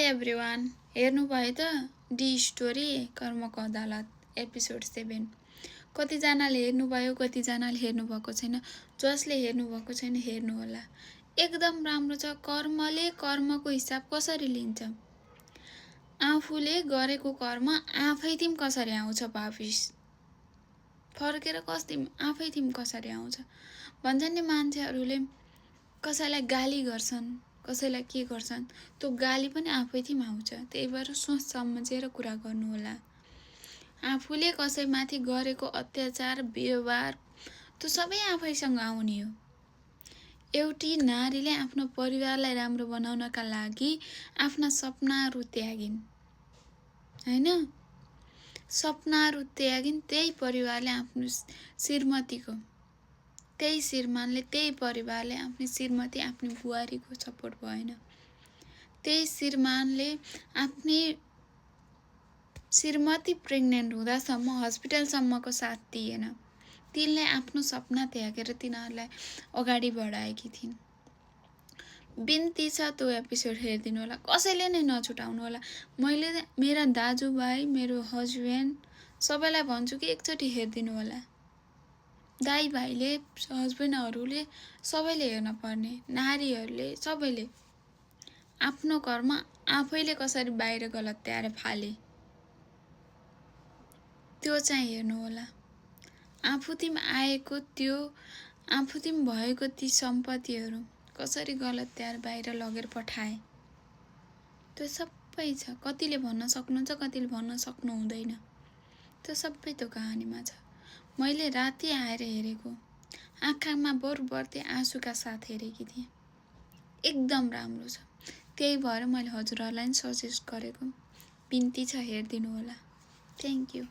Everyone, हेर्नुभयो त D story कर्मको अदालत एपिसोड 7। कतिजनाले हेर्नुभयो, कतिजनाले हेर्नुभएको छैन। जसले हेर्नुभएको छैन हेर्नुहोला, एकदम राम्रो छ। कर्मले कर्मको हिसाब कसरी लिन्छ, आफूले गरेको कर्म आफै तिम कसरी आउँछ वापिस, फर्केर कस्तिम आफै तिम कसरी आउँछ भन्छन् नि। मान्छेहरूले कसैलाई गाली गर्छन्, कसैलाई के गर्छन्, त्यो गाली पनि आफै तिम आउँछ। त्यही भएर सोच सम्झेर कुरा गर्नु होला। आफूले कसैमाथि गरेको अत्याचार व्यवहार त्यो सबै आफैसँग आउने हो। एउटी नारीले आफ्नो परिवारलाई राम्रो बनाउनका लागि आफ्ना सपनाहरू त्यागिन्, हैन? सपनाहरू त्यागिन्। त्यही परिवारले आफ्नो श्रीमतीको, त्यही श्रीमानले, त्यही परिवारले आफ्नो श्रीमती, आफ्नो बुहारीको सपोर्ट भएन। त्यही श्रीमानले आफ्नी श्रीमती प्रेग्नेन्ट हुँदासम्म हस्पिटलसम्मको साथ दिएन। तिनले आफ्नो सपना त्यागेर तिनीहरूलाई अगाडि बढाएकी थिइन्। बिन्ती छ त्यो एपिसोड हेरिदिनु होला, कसैले नै नछुटाउनु होला। मैले मेरा दाजुभाइ, मेरो हस्बेन्ड सबैलाई भन्छु कि एकचोटि हेरिदिनु होला। दाइ भाइले, हस्बेन्डहरूले सबैले हेर्न पर्ने, नारीहरूले सबैले आफ्नो कर्म आफैले कसरी बाहिर गलत्याएर फाले त्यो चाहिँ हेर्नु होला। आफूतिम आएको त्यो, आफूतिम भएको ती सम्पत्तिहरू कसरी गलत्याएर बाहिर लगेर पठाए, त्यो सबै छ। कतिले भन्न सक्नुहुन्छ, कतिले भन्न सक्नु हुँदैन, त्यो सबै त्यो कहानीमा छ। मैले राति आएर हेरेको, आँखामा बरबर्ती आँसुका साथ हेरेकी थिएँ। एकदम राम्रो छ। त्यही भएर मैले हजुरहरूलाई सजेस्ट गरेको। बिन्ती छ, हेरिदिनु होला। Thank you.